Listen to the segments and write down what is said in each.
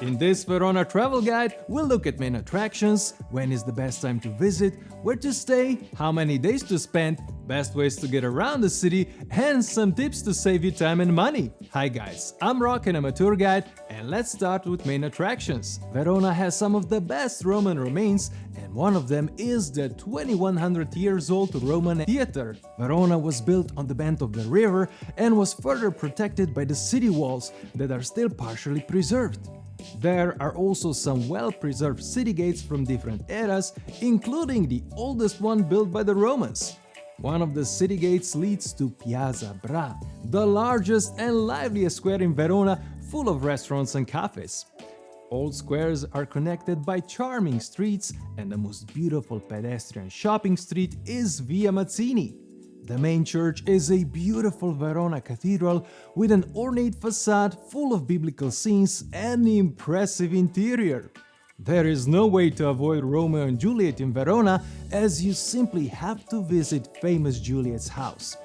In this Verona travel guide, we'll look at main attractions, when is the best time to visit, where to stay, how many days to spend, best ways to get around the city, and some tips to save you time and money. Hi guys, I'm Rok and I'm a tour guide, and let's start with main attractions. Verona has some of the best Roman remains, and one of them is the 2100 years old Roman theater. Verona was built on the bank of the river and was further protected by the city walls that are still partially preserved. There are also some well-preserved city gates from different eras, including the oldest one built by the Romans. One of the city gates leads to Piazza Bra, the largest and liveliest square in Verona, full of restaurants and cafes. All squares are connected by charming streets, and the most beautiful pedestrian shopping street is Via Mazzini. The main church is a beautiful Verona cathedral with an ornate facade full of biblical scenes and an impressive interior. There is no way to avoid Romeo and Juliet in Verona, as you simply have to visit famous Juliet's house.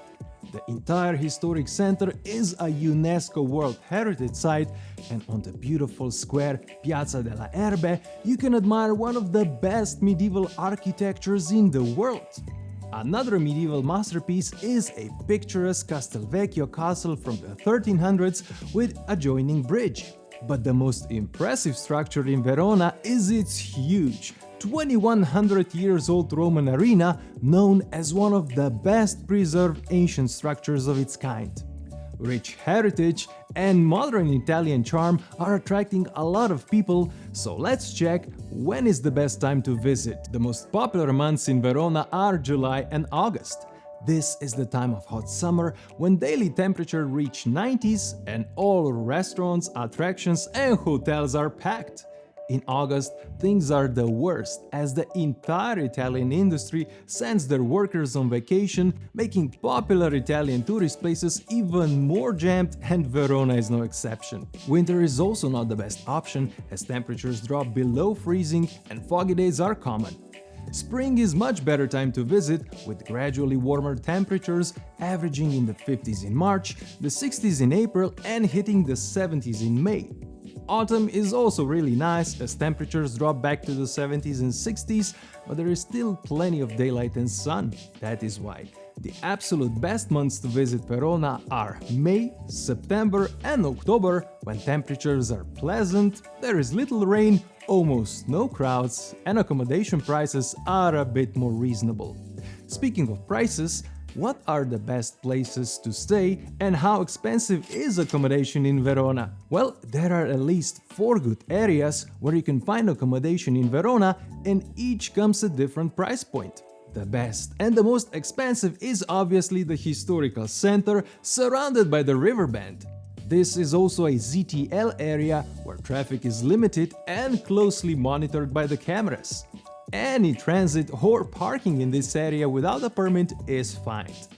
The entire historic center is a UNESCO World Heritage Site, and on the beautiful square Piazza della Erbe, you can admire one of the best medieval architectures in the world. Another medieval masterpiece is a picturesque Castelvecchio castle from the 1300s with adjoining bridge. But the most impressive structure in Verona is its huge, 2100 years old Roman arena, known as one of the best preserved ancient structures of its kind. Rich heritage and modern Italian charm are attracting a lot of people, so let's check when is the best time to visit. The most popular months in Verona are July and August. This is the time of hot summer when daily temperature reach 90s and all restaurants, attractions and hotels are packed. In August, things are the worst as the entire Italian industry sends their workers on vacation, making popular Italian tourist places even more jammed, and Verona is no exception. Winter is also not the best option as temperatures drop below freezing and foggy days are common. Spring is much better time to visit, with gradually warmer temperatures averaging in the 50s in March, the 60s in April and hitting the 70s in May. Autumn is also really nice as temperatures drop back to the 70s and 60s, but there is still plenty of daylight and sun. That is why the absolute best months to visit Verona are May, September and October, when temperatures are pleasant, there is little rain, almost no crowds, and accommodation prices are a bit more reasonable. Speaking of prices, what are the best places to stay and how expensive is accommodation in Verona? Well, there are at least 4 good areas where you can find accommodation in Verona, and each comes at different price point. The best and the most expensive is obviously the historical center surrounded by the riverbed. This is also a ZTL area where traffic is limited and closely monitored by the cameras. Any transit or parking in this area without a permit is fined.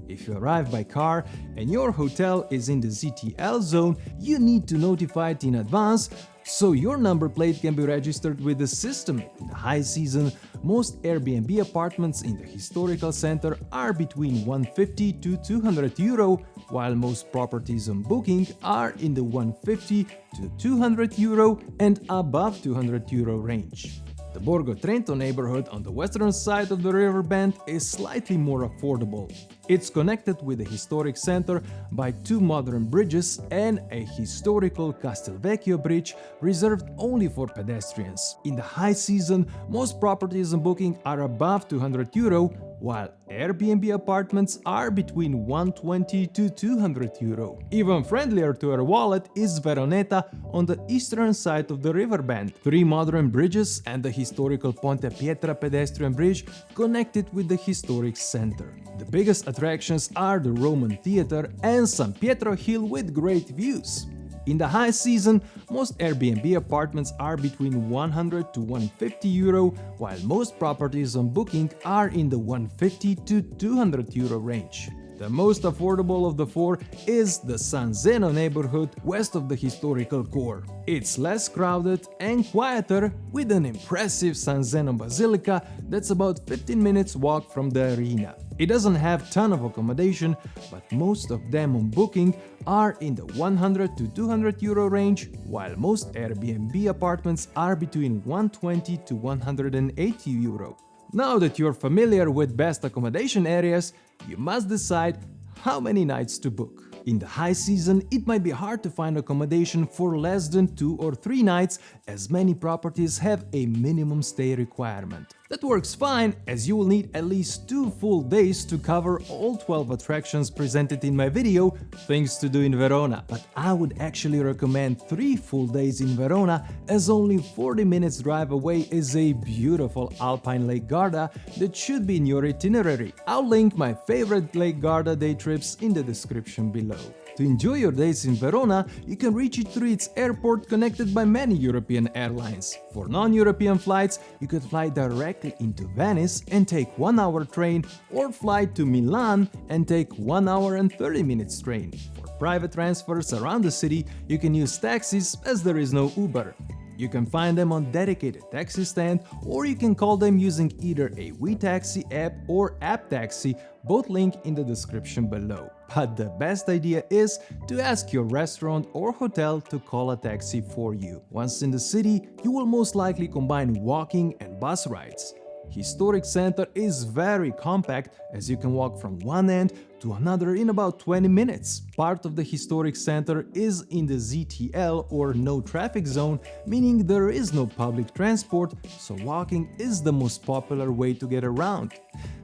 If you arrive by car and your hotel is in the ZTL zone, you need to notify it in advance so your number plate can be registered with the system. In the high season, most Airbnb apartments in the historical center are between 150 to 200 euro, while most properties on booking are in the 150 to 200 euro and above 200 euro range. The Borgo Trento neighborhood on the western side of the riverbed is slightly more affordable. It's connected with the historic center by 2 modern bridges and a historical Castelvecchio bridge reserved only for pedestrians. In the high season, most properties on booking are above 200 euro, while Airbnb apartments are between 120 to 200 euro. Even friendlier to our wallet is Veroneta on the eastern side of the riverbed. 3 modern bridges and the historical Ponte Pietra pedestrian bridge connected with the historic center. The biggest attractions are the Roman Theater and San Pietro Hill with great views. In the high season, most Airbnb apartments are between 100 to 150 euro, while most properties on booking are in the 150 to 200 euro range. The most affordable of the four is the San Zeno neighborhood west of the historical core. It's less crowded and quieter, with an impressive San Zeno Basilica that's about 15 minutes walk from the arena. It doesn't have ton of accommodation, but most of them on booking are in the 100 to 200 euro range, while most Airbnb apartments are between 120 to 180 euro. Now that you're familiar with best accommodation areas, you must decide how many nights to book. In the high season, it might be hard to find accommodation for less than 2 or 3 nights, as many properties have a minimum stay requirement. That works fine, as you will need at least 2 full days to cover all 12 attractions presented in my video, Things to Do in Verona. But I would actually recommend 3 full days in Verona, as only 40 minutes drive away is a beautiful alpine Lake Garda that should be in your itinerary. I'll link my favorite Lake Garda day trips in the description below. To enjoy your days in Verona, you can reach it through its airport connected by many European airlines. For non-European flights, you could fly directly into Venice and take 1-hour train, or fly to Milan and take 1 hour and 30 minutes train. For private transfers around the city, you can use taxis, as there is no Uber. You can find them on dedicated taxi stand, or you can call them using either a WeTaxi app or App Taxi, both linked in the description below. But the best idea is to ask your restaurant or hotel to call a taxi for you. Once in the city, you will most likely combine walking and bus rides. Historic center is very compact, as you can walk from one end to another in about 20 minutes. Part of the historic center is in the ZTL, or no traffic zone, meaning there is no public transport, so walking is the most popular way to get around.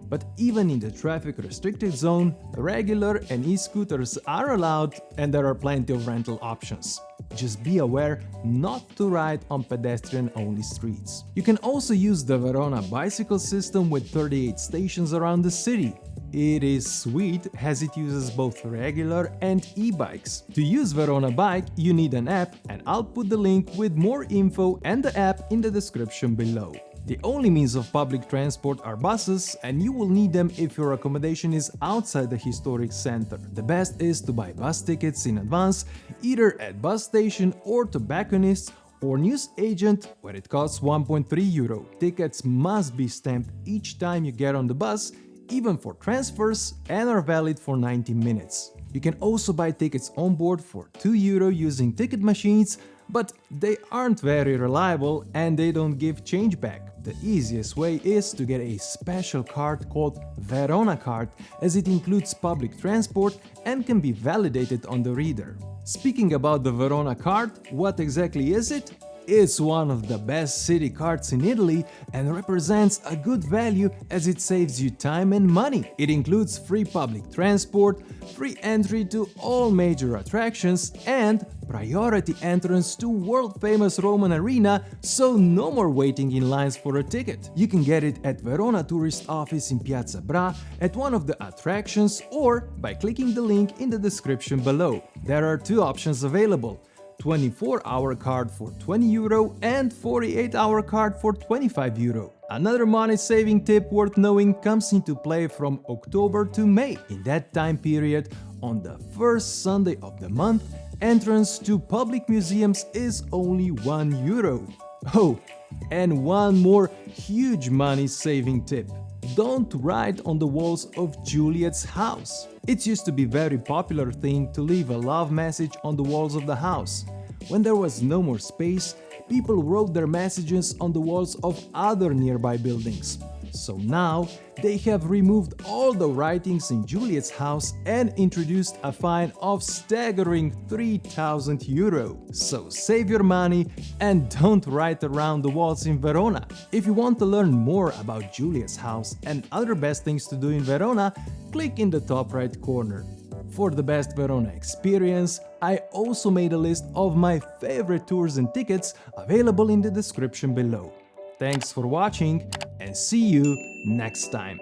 But even in the traffic restricted zone, regular and e-scooters are allowed, and there are plenty of rental options. Just be aware not to ride on pedestrian-only streets. You can also use the Verona bicycle system with 38 stations around the city. It is sweet, as it uses both regular and e-bikes. To use Verona Bike, you need an app, and I'll put the link with more info and the app in the description below. The only means of public transport are buses, and you will need them if your accommodation is outside the historic center. The best is to buy bus tickets in advance, either at bus station or tobacconists or news agent, where it costs 1.3 euro. Tickets must be stamped each time you get on the bus, even for transfers, and are valid for 90 minutes. You can also buy tickets on board for 2 euro using ticket machines, but they aren't very reliable and they don't give change back. The easiest way is to get a special card called Verona card, as it includes public transport and can be validated on the reader. Speaking about the Verona card, what exactly is it? It's one of the best city cards in Italy and represents a good value, as it saves you time and money. It includes free public transport, free entry to all major attractions, and priority entrance to world-famous Roman arena, so no more waiting in lines for a ticket. You can get it at Verona tourist office in Piazza Bra, at one of the attractions, or by clicking the link in the description below. There are 2 options available: 24-hour card for 20 euro and 48-hour card for 25 euro. Another money-saving tip worth knowing comes into play from October to May. In that time period, on the first Sunday of the month, entrance to public museums is only 1 euro. Oh, and one more huge money-saving tip: don't write on the walls of Juliet's house. It used to be a very popular thing to leave a love message on the walls of the house. When there was no more space, people wrote their messages on the walls of other nearby buildings. So now they have removed all the writings in Juliet's house and introduced a fine of staggering 3,000 euro. So save your money and don't write around the walls in Verona. If you want to learn more about Juliet's house and other best things to do in Verona, click in the top right corner. For the best Verona experience, I also made a list of my favorite tours and tickets available in the description below. Thanks for watching, and see you next time.